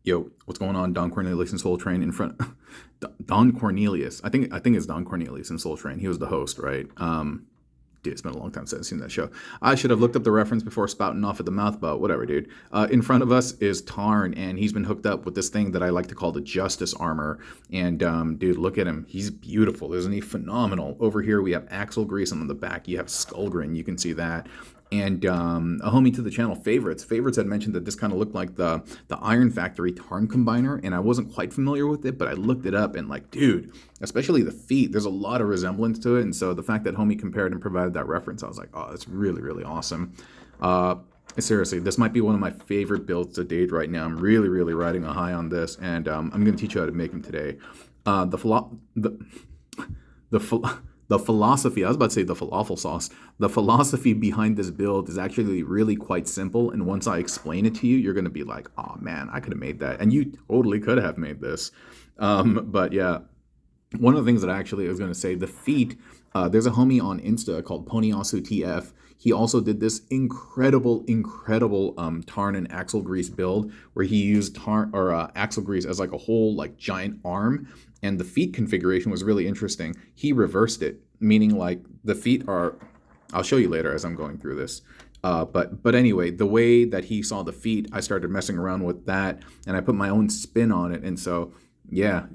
Yo, what's going on? Don Cornelius and Soul Train in front. Don Cornelius. I think it's Don Cornelius and Soul Train. He was the host, right? Dude, it's been a long time since I've seen that show. I should have looked up the reference before spouting off at the mouth, but whatever, dude. In front of us is Tarn, and he's been hooked up with this thing that I like to call the Justice Armor. And dude, look at him. He's beautiful. Isn't he phenomenal? Over here we have Axlegrease, and on the back you have Skullgrin. You can see that. And a homie to the channel, Favorites had mentioned that this kind of looked like the Iron Factory Tarn combiner, and I wasn't quite familiar with it, but I looked it up, and like, dude, especially the feet, there's a lot of resemblance to it, and so the fact that homie compared and provided that reference, I was like, oh, that's really, really awesome. Seriously, this might be one of my favorite builds to date right now. I'm really, really riding a high on this, and I'm going to teach you how to make them today. The philosophy, I was about to say the falafel sauce, the philosophy behind this build is actually really quite simple. And once I explain it to you, you're going to be like, oh man, I could have made that. And you totally could have made this. But yeah, one of the things that I actually was going to say, the feet, there's a homie on Insta called PonyAsuTF. He also did this incredible Tarn and Axlegrease build where he used Axlegrease as like a whole like giant arm, and the feet configuration was really interesting. He reversed it, meaning like the feet are, I'll show you later as I'm going through this. But anyway, the way that he saw the feet, I started messing around with that, and I put my own spin on it. And so, yeah,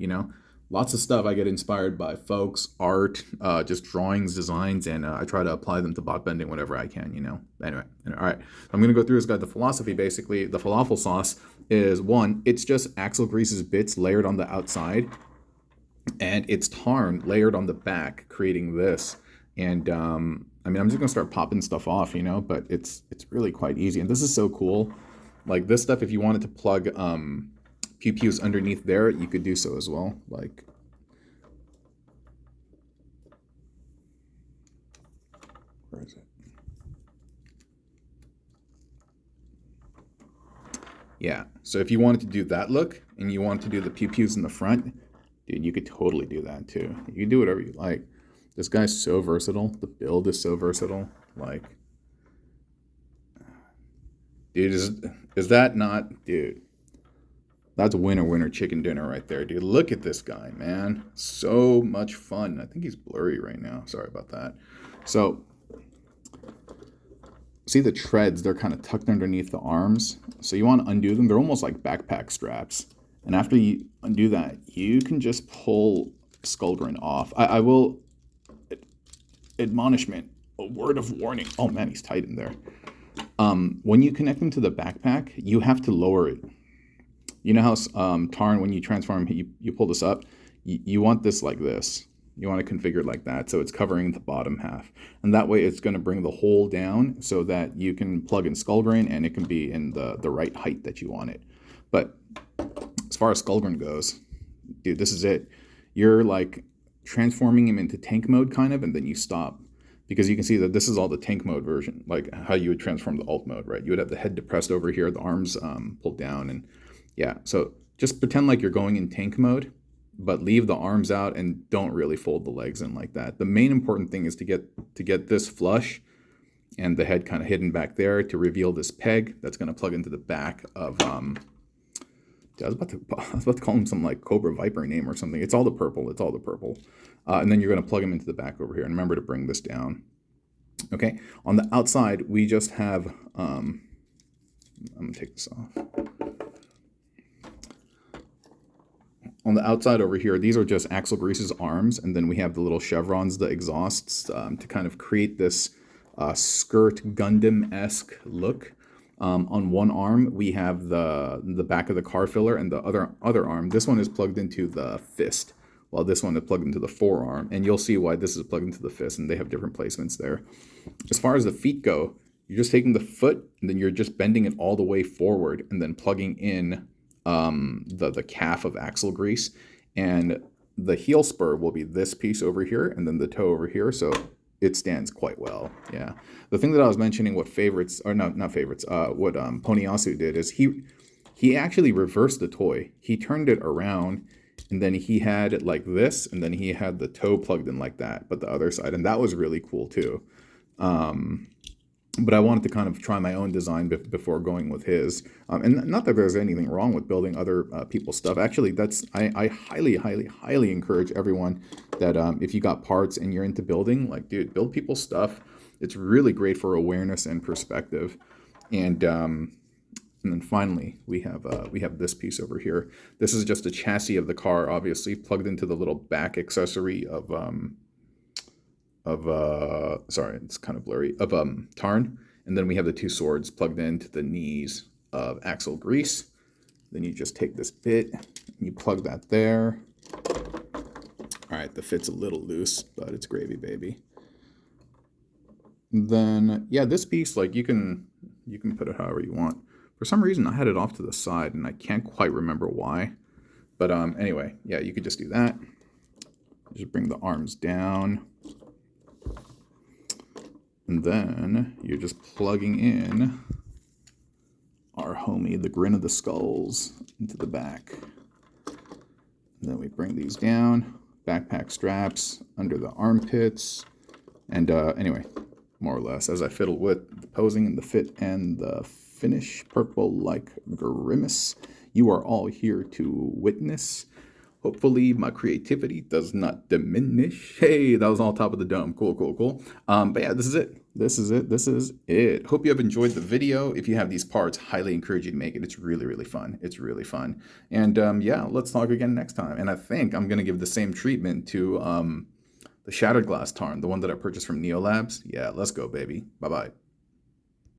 lots of stuff I get inspired by folks, art, just drawings, designs, and I try to apply them to bot bending whenever I can, Anyway, all right. I'm going to go through this guy. The philosophy, basically, the falafel sauce is one, it's just Axlegrease's bits layered on the outside, and it's Tarn layered on the back, creating this. And I'm just going to start popping stuff off, but it's really quite easy. And this is so cool. Like this stuff, if you wanted to plug pew-pews underneath there, you could do so as well. Like, where is it? Yeah, so if you wanted to do that look, and you wanted to do the pew-pews in the front, dude, you could totally do that too. You can do whatever you like. This guy's so versatile. The build is so versatile. Like, dude, is that not, dude? That's winner chicken dinner right there, dude. Look at this guy, man. So much fun. I think he's blurry right now. Sorry about that. So, see the treads? They're kind of tucked underneath the arms. So you want to undo them. They're almost like backpack straps. And after you undo that, you can just pull Skullgrin off. I will, admonishment, a word of warning. Oh man, he's tight in there. When you connect them to the backpack, you have to lower it. You know how Tarn, when you transform, you pull this up, you want this like this. You want to configure it like that, so it's covering the bottom half. And that way it's going to bring the hole down so that you can plug in Skullgrin and it can be in the right height that you want it. But as far as Skullgrin goes, dude, this is it. You're like transforming him into tank mode kind of, and then you stop. Because you can see that this is all the tank mode version, like how you would transform the alt mode, right? You would have the head depressed over here, the arms pulled down, and yeah, so just pretend like you're going in tank mode, but leave the arms out and don't really fold the legs in like that. The main important thing is to get this flush and the head kind of hidden back there to reveal this peg that's going to plug into the back of, I was about to call him some like Cobra Viper name or something. It's all the purple. And then you're going to plug him into the back over here. And remember to bring this down. Okay. On the outside, we just have, I'm going to take this off. On the outside over here, these are just Axlegrease's arms, and then we have the little chevrons, the exhausts, to kind of create this skirt Gundam-esque look. On one arm, we have the back of the car filler, and the other arm, this one is plugged into the fist, while this one is plugged into the forearm, and you'll see why this is plugged into the fist, and they have different placements there. As far as the feet go, you're just taking the foot, and then you're just bending it all the way forward, and then plugging in the calf of Axlegrease, and the heel spur will be this piece over here, and then the toe over here, so it stands quite well. Yeah. The thing that I was mentioning, what PonyAsu did is he actually reversed the toy. He turned it around, and then he had it like this, and then he had the toe plugged in like that, but the other side, and that was really cool too. but I wanted to kind of try my own design before going with his. And not that there's anything wrong with building other people's stuff. Actually, I highly, highly, highly encourage everyone that if you got parts and you're into building, like, dude, build people's stuff. It's really great for awareness and perspective. And then finally, we have this piece over here. This is just a chassis of the car, obviously plugged into the little back accessory of sorry, it's kind of blurry, of Tarn. And then we have the two swords plugged into the knees of Axlegrease. Then you just take this bit and you plug that there. All right, the fit's a little loose, but it's gravy, baby. And then yeah, this piece, like, you can put it however you want. For some reason, I had it off to the side, and I can't quite remember why. But anyway, yeah, you could just do that. Just bring the arms down. And then you're just plugging in our homie, the Grin of the Skulls, into the back. And then we bring these down, backpack straps under the armpits. And anyway, more or less, as I fiddle with the posing and the fit and the finish, purple like grimace, you are all here to witness. Hopefully my creativity does not diminish. Hey, that was all top of the dome. Cool, cool, cool. But yeah, this is it. This is it. Hope you have enjoyed the video. If you have these parts, highly encourage you to make it. It's really, really fun. It's really fun. And yeah, let's talk again next time. And I think I'm going to give the same treatment to the Shattered Glass Tarn, the one that I purchased from Neolabs. Yeah, let's go, baby. Bye-bye.